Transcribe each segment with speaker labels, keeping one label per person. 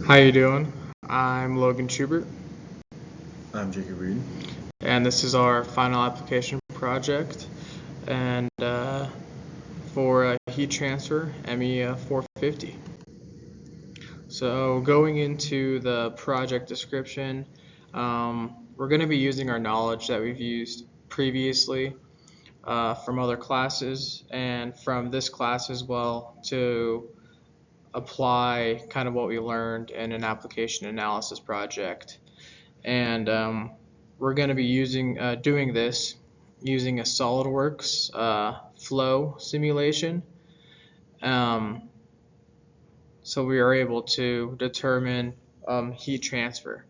Speaker 1: How you doing? I'm Logan Schubert,
Speaker 2: I'm Jacob Reid.
Speaker 1: and this is our final application project, and for heat transfer ME 450. So going into the project description, we're going to be using our knowledge that we've used previously from other classes and from this class as well to apply kind of what we learned in an application analysis project. And we're going to be doing this using a SolidWorks flow simulation. Um, so we are able to determine heat transfer.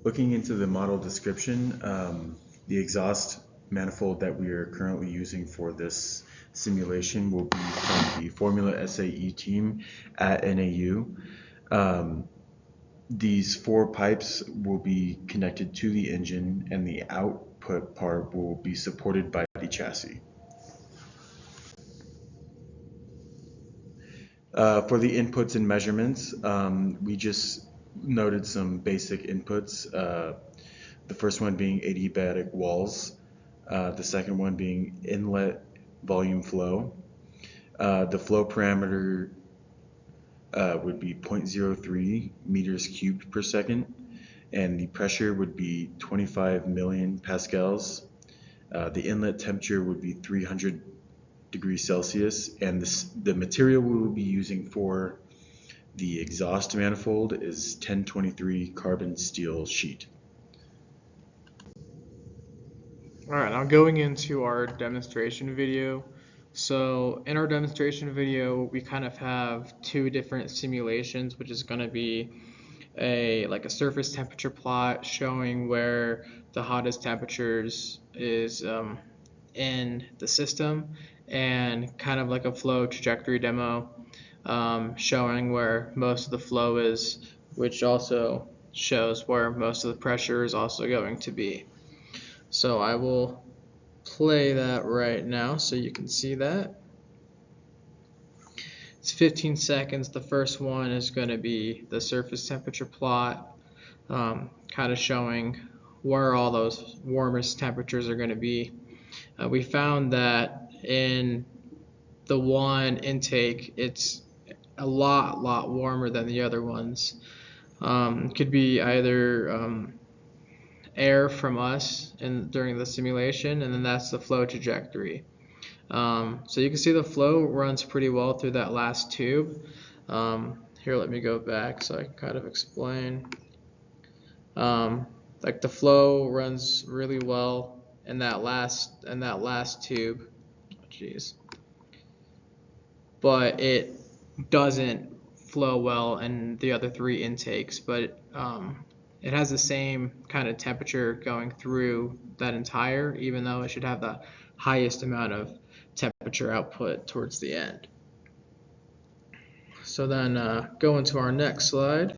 Speaker 2: Looking into the model description, the exhaust manifold that we are currently using for this simulation will be from the Formula SAE team at NAU. These 4 pipes will be connected to the engine, and the output part will be supported by the chassis. For the inputs and measurements, we just noted some basic inputs. The first one being adiabatic walls, the second one being inlet volume flow. The flow parameter would be 0.03 meters cubed per second, and the pressure would be 25 million pascals. The inlet temperature would be 300 degrees Celsius, and the material we will be using for the exhaust manifold is 1023 carbon steel sheet.
Speaker 1: Alright, now going into our demonstration video. So in our demonstration video, we kind of have 2 different simulations, which is going to be a surface temperature plot showing where the hottest temperatures is in the system, and kind of like a flow trajectory demo showing where most of the flow is, which also shows where most of the pressure is also going to be. So I will play that right now so you can see that. It's 15 seconds. The first one is going to be the surface temperature plot, kind of showing where all those warmest temperatures are going to be. We found that in the one intake, it's a lot warmer than the other ones. It could be either air from us during the simulation, and then that's the flow trajectory. So you can see the flow runs pretty well through that last tube. Here, let me go back so I can kind of explain. Like the flow runs really well in that last tube. Oh, jeez. But it doesn't flow well in the other 3 intakes. But it has the same kind of temperature going through that entire, even though it should have the highest amount of temperature output towards the end. So then go into our next slide.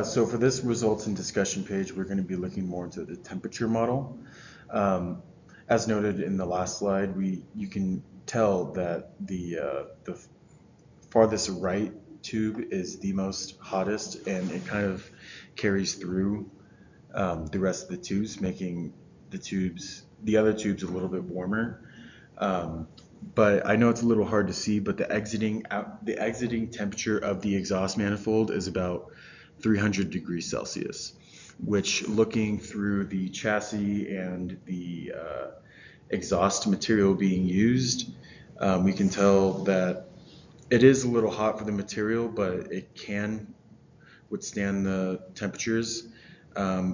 Speaker 2: So for this results and discussion page, we're going to be looking more into the temperature model. As noted in the last slide, you can tell that the farthest right tube is the most hottest, and it kind of carries through the rest of the tubes, making the other tubes a little bit warmer. But I know it's a little hard to see, but the exiting temperature of the exhaust manifold is about 300 degrees Celsius, which, looking through the chassis and the exhaust material being used, we can tell that it is a little hot for the material, but it can withstand the temperatures.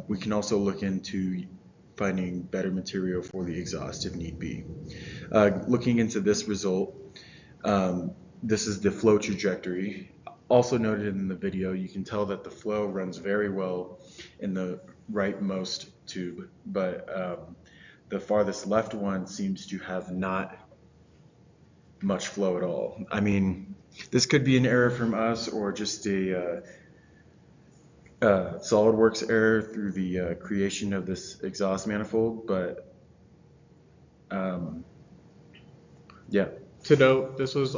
Speaker 2: We can also look into finding better material for the exhaust if need be. Looking into this result, this is the flow trajectory. Also noted in the video, you can tell that the flow runs very well in the rightmost tube, but the farthest left one seems to have not much flow at all. I mean, this could be an error from us or just a SolidWorks error through the creation of this exhaust manifold, but yeah.
Speaker 1: To note, this was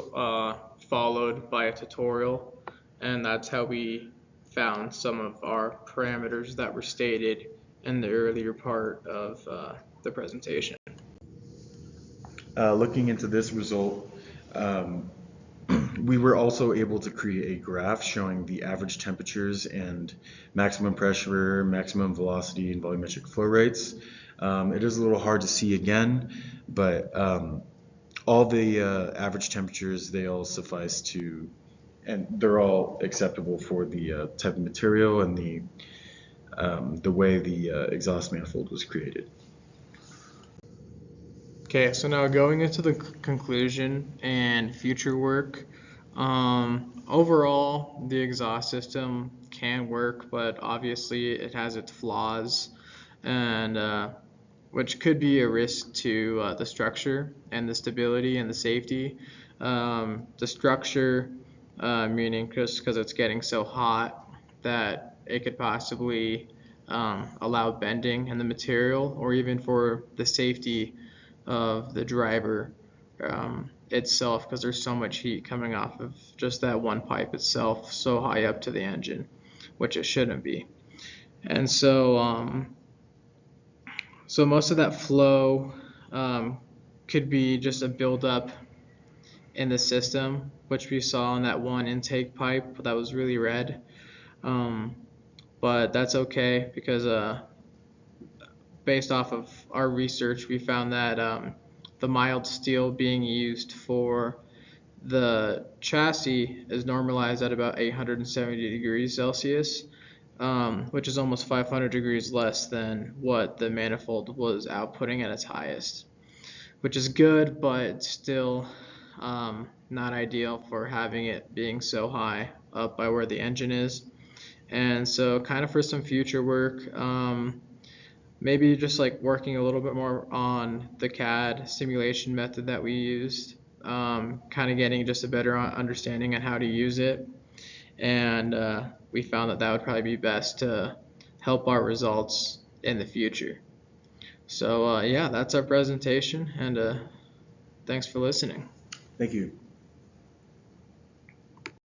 Speaker 1: followed by a tutorial, and that's how we found some of our parameters that were stated in the earlier part of the presentation.
Speaker 2: Looking into this result, we were also able to create a graph showing the average temperatures and maximum pressure, maximum velocity, and volumetric flow rates. It is a little hard to see again, but all the average temperatures, they all suffice to, and they're all acceptable for the type of material and the way the exhaust manifold was created.
Speaker 1: Okay, so now going into the conclusion and future work, overall the exhaust system can work, but obviously it has its flaws, and which could be a risk to the structure and the stability and the safety. The structure, meaning just because it's getting so hot that it could possibly allow bending in the material, or even for the safety of the driver itself, because there's so much heat coming off of just that one pipe itself so high up to the engine, which it shouldn't be. And so so most of that flow could be just a buildup in the system, which we saw in that one intake pipe that was really red. But that's okay, because based off of our research, we found that the mild steel being used for the chassis is normalized at about 870 degrees Celsius, which is almost 500 degrees less than what the manifold was outputting at its highest, which is good, but still not ideal for having it being so high up by where the engine is. And so kind of for some future work, maybe just like working a little bit more on the CAD simulation method that we used, kind of getting just a better understanding on how to use it. And we found that that would probably be best to help our results in the future. So yeah, that's our presentation, and thanks for listening.
Speaker 2: Thank you.